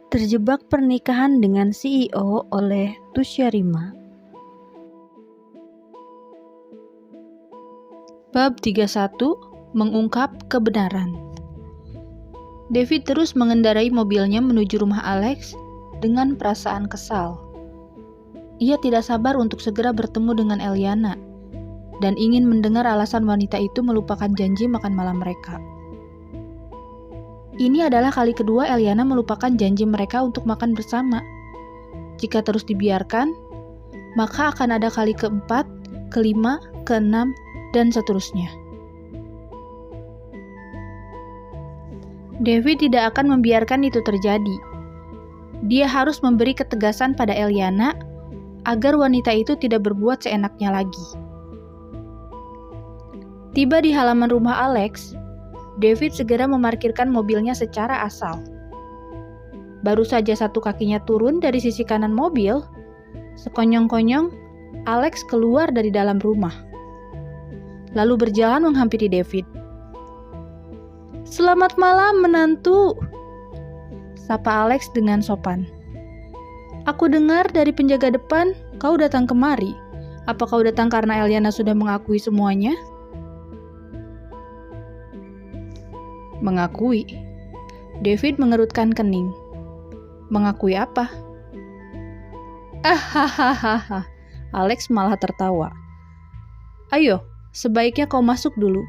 Terjebak pernikahan dengan CEO oleh Tusya Rima. Bab 31, mengungkap kebenaran. David terus mengendarai mobilnya menuju rumah Alex dengan perasaan kesal. Ia tidak sabar untuk segera bertemu dengan Eliana dan ingin mendengar alasan wanita itu melupakan janji makan malam mereka. Ini adalah kali kedua Eliana melupakan janji mereka untuk makan bersama. Jika terus dibiarkan, maka akan ada kali keempat, kelima, keenam, dan seterusnya. David tidak akan membiarkan itu terjadi. Dia harus memberi ketegasan pada Eliana agar wanita itu tidak berbuat seenaknya lagi. Tiba di halaman rumah Alex, David segera memarkirkan mobilnya secara asal. Baru saja satu kakinya turun dari sisi kanan mobil, sekonyong-konyong Alex keluar dari dalam rumah. Lalu berjalan menghampiri David. "Selamat malam, menantu," sapa Alex dengan sopan. "Aku dengar dari penjaga depan kau datang kemari. Apa kau datang karena Eliana sudah mengakui semuanya?" "Mengakui?" David mengerutkan kening. "Mengakui apa?" "Hahaha," Alex malah tertawa. "Ayo, sebaiknya kau masuk dulu.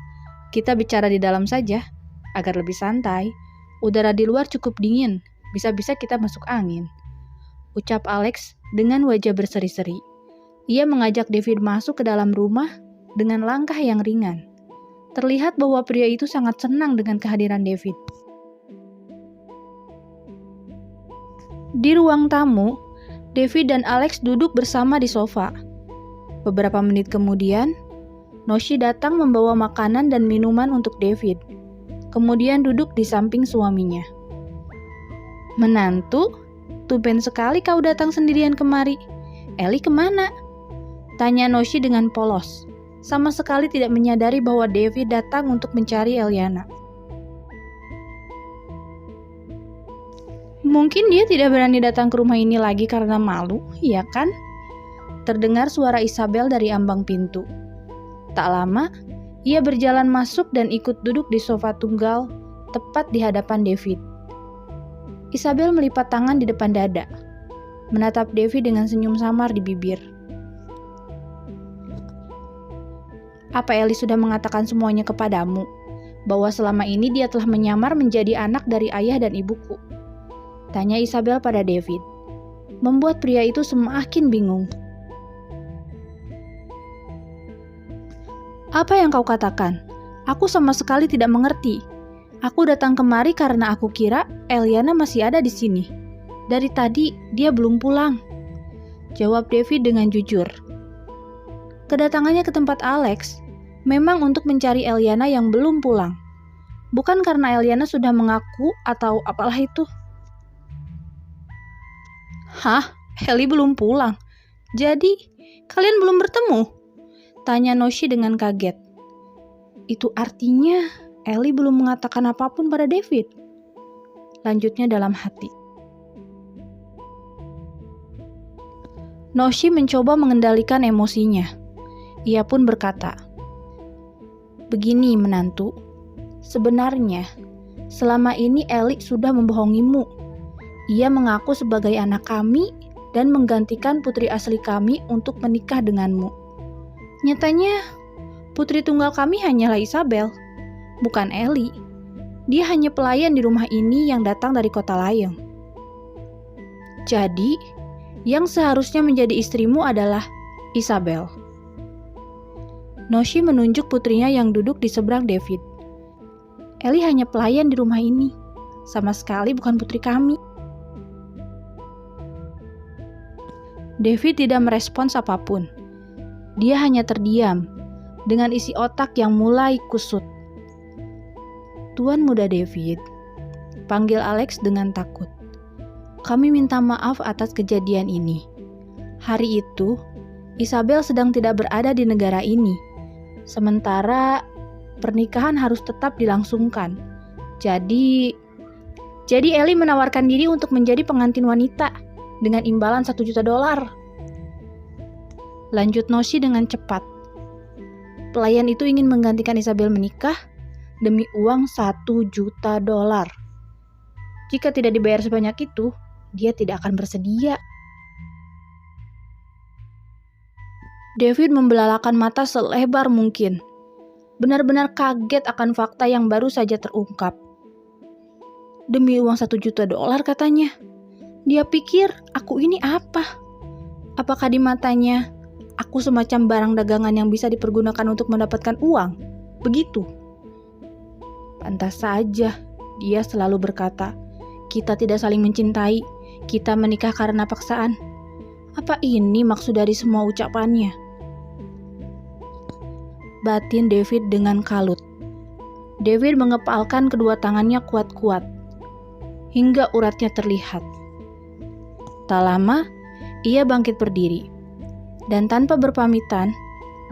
Kita bicara di dalam saja, agar lebih santai. Udara di luar cukup dingin, bisa-bisa kita masuk angin," ucap Alex dengan wajah berseri-seri. Ia mengajak David masuk ke dalam rumah dengan langkah yang ringan. Terlihat bahwa pria itu sangat senang dengan kehadiran David. Di ruang tamu, David dan Alex duduk bersama di sofa. Beberapa menit kemudian, Noshi datang membawa makanan dan minuman untuk David. Kemudian duduk di samping suaminya. "Menantu, tumben sekali kau datang sendirian kemari. Eli kemana?" tanya Noshi dengan polos, sama sekali tidak menyadari bahwa David datang untuk mencari Eliana. "Mungkin dia tidak berani datang ke rumah ini lagi karena malu, ya kan?" Terdengar suara Isabel dari ambang pintu. Tak lama, ia berjalan masuk dan ikut duduk di sofa tunggal tepat di hadapan David. Isabel melipat tangan di depan dada, menatap David dengan senyum samar di bibir. "Apa Eli sudah mengatakan semuanya kepadamu? Bahwa selama ini dia telah menyamar menjadi anak dari ayah dan ibuku?" tanya Isabel pada David. Membuat pria itu semakin bingung. "Apa yang kau katakan? Aku sama sekali tidak mengerti. Aku datang kemari karena aku kira Eliana masih ada di sini. Dari tadi dia belum pulang," jawab David dengan jujur. Kedatangannya ke tempat Alex memang untuk mencari Eliana yang belum pulang. Bukan karena Eliana sudah mengaku atau apalah itu. "Hah? Eli belum pulang? Jadi, kalian belum bertemu?" tanya Noshi dengan kaget. "Itu artinya Eli belum mengatakan apapun pada David," lanjutnya dalam hati. Noshi mencoba mengendalikan emosinya. Ia pun berkata, "Begini, menantu. Sebenarnya, selama ini Eli sudah membohongimu. Ia mengaku sebagai anak kami dan menggantikan putri asli kami untuk menikah denganmu. Nyatanya, putri tunggal kami hanyalah Isabel, bukan Eli. Dia hanya pelayan di rumah ini yang datang dari kota lain. Jadi, yang seharusnya menjadi istrimu adalah Isabel." Noshi menunjuk putrinya yang duduk di seberang David. "Eli hanya pelayan di rumah ini, sama sekali bukan putri kami." David tidak merespons apapun. Dia hanya terdiam, dengan isi otak yang mulai kusut. "Tuan Muda David," panggil Alex dengan takut. "Kami minta maaf atas kejadian ini. Hari itu, Isabel sedang tidak berada di negara ini. Sementara pernikahan harus tetap dilangsungkan. Jadi Jadi Ellie menawarkan diri untuk menjadi pengantin wanita dengan imbalan $1 juta. Lanjut Noshi dengan cepat. Pelayan itu ingin menggantikan Isabel menikah demi uang $1 juta. Jika tidak dibayar sebanyak itu, dia tidak akan bersedia. David membelalakan mata selebar mungkin. Benar-benar kaget akan fakta yang baru saja terungkap. Demi uang $1 juta katanya. Dia pikir aku ini apa? Apakah di matanya aku semacam barang dagangan yang bisa dipergunakan untuk mendapatkan uang? Begitu. Pantas saja dia selalu berkata, kita tidak saling mencintai, kita menikah karena paksaan. Apa ini maksud dari semua ucapannya? Batin David dengan kalut. David mengepalkan kedua tangannya kuat-kuat, hingga uratnya terlihat. Tak lama, ia bangkit berdiri. Dan tanpa berpamitan,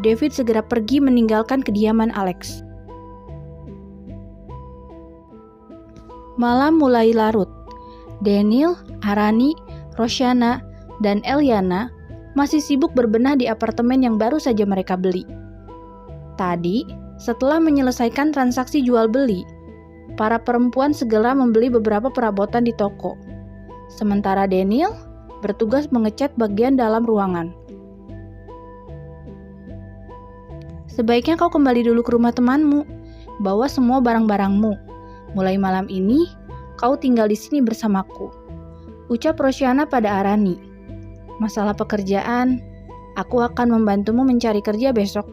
David segera pergi meninggalkan kediaman Alex. Malam mulai larut. Daniel, Arani, Roshanna, dan Eliana masih sibuk berbenah di apartemen yang baru saja mereka beli. Tadi, setelah menyelesaikan transaksi jual beli, para perempuan segera membeli beberapa perabotan di toko. Sementara Daniel bertugas mengecat bagian dalam ruangan. Sebaiknya kau kembali dulu ke rumah temanmu, bawa semua barang-barangmu. Mulai malam ini, kau tinggal di sini bersamaku, ucap Roshanna pada Arani. Masalah pekerjaan, aku akan membantumu mencari kerja besok.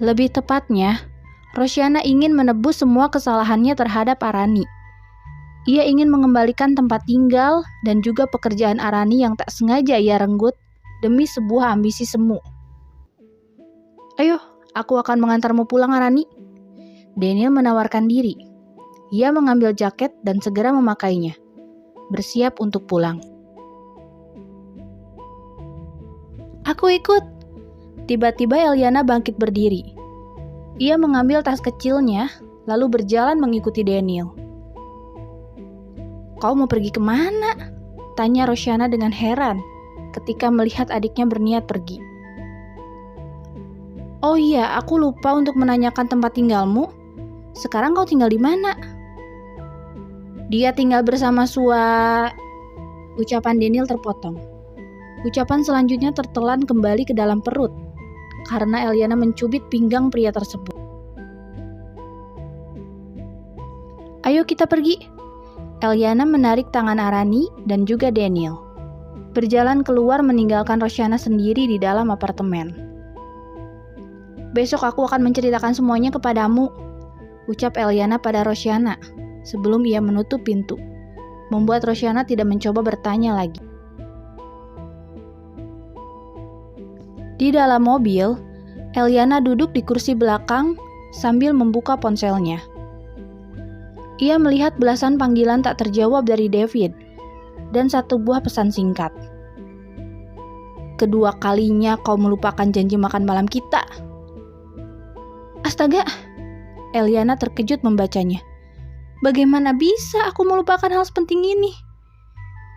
Lebih tepatnya, Roshanna ingin menebus semua kesalahannya terhadap Arani. Ia ingin mengembalikan tempat tinggal dan juga pekerjaan Arani yang tak sengaja ia renggut demi sebuah ambisi semu. Ayo, aku akan mengantarmu pulang, Arani. Daniel menawarkan diri. Ia mengambil jaket dan segera memakainya, bersiap untuk pulang. Aku ikut. Tiba-tiba Eliana bangkit berdiri. Ia mengambil tas kecilnya, lalu berjalan mengikuti Daniel. Kau mau pergi kemana? Tanya Roshanna dengan heran ketika melihat adiknya berniat pergi. Oh iya, aku lupa untuk menanyakan tempat tinggalmu. Sekarang kau tinggal di mana? Dia tinggal bersama Ucapan Daniel terpotong. Ucapan selanjutnya tertelan kembali ke dalam perut karena Eliana mencubit pinggang pria tersebut. Ayo kita pergi. Eliana menarik tangan Arani dan juga Daniel. Berjalan keluar meninggalkan Roshanna sendiri di dalam apartemen. Besok aku akan menceritakan semuanya kepadamu, ucap Eliana pada Roshanna sebelum ia menutup pintu, membuat Roshanna tidak mencoba bertanya lagi. Di dalam mobil, Eliana duduk di kursi belakang sambil membuka ponselnya. Ia melihat belasan panggilan tak terjawab dari David dan satu buah pesan singkat. Kedua kalinya kau melupakan janji makan malam kita. Astaga, Eliana terkejut membacanya. Bagaimana bisa aku melupakan hal sepenting ini?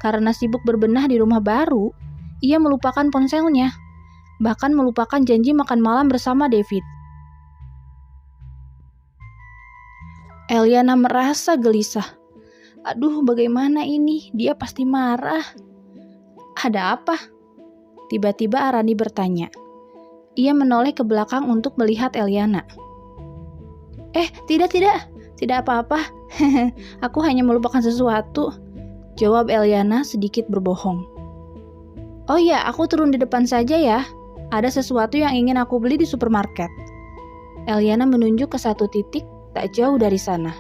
Karena sibuk berbenah di rumah baru, ia melupakan ponselnya, bahkan melupakan janji makan malam bersama David. Eliana merasa gelisah. Aduh, bagaimana ini? Dia pasti marah. Ada apa? Tiba-tiba Arani bertanya. Ia menoleh ke belakang untuk melihat Eliana. Tidak apa-apa. Aku hanya melupakan sesuatu, jawab Eliana sedikit berbohong. Oh ya, aku turun di depan saja ya. Ada sesuatu yang ingin aku beli di supermarket. Eliana menunjuk ke satu titik tak jauh dari sana.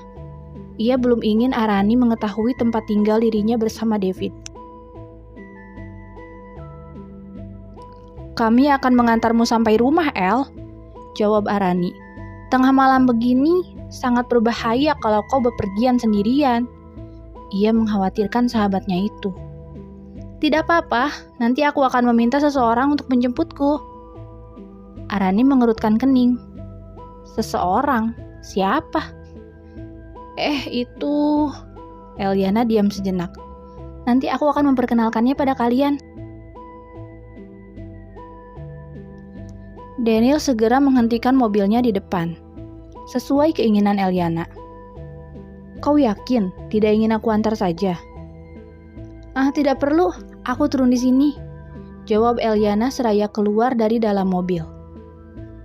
Ia belum ingin Arani mengetahui tempat tinggal dirinya bersama David. Kami akan mengantarmu sampai rumah, El, jawab Arani. Tengah malam begini sangat berbahaya kalau kau bepergian sendirian. Ia mengkhawatirkan sahabatnya itu. Tidak apa-apa, nanti aku akan meminta seseorang untuk menjemputku. Arani mengerutkan kening. Seseorang? Siapa? Itu... Eliana diam sejenak. Nanti aku akan memperkenalkannya pada kalian. Daniel segera menghentikan mobilnya di depan, sesuai keinginan Eliana. Kau yakin tidak ingin aku antar saja? Tidak perlu, aku turun di sini, jawab Eliana seraya keluar dari dalam mobil.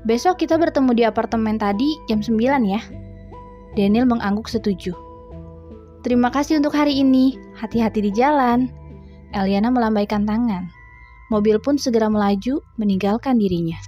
Besok kita bertemu di apartemen tadi jam 9 ya. Daniel mengangguk setuju. Terima kasih untuk hari ini, hati-hati di jalan. Eliana melambaikan tangan. Mobil pun segera melaju meninggalkan dirinya.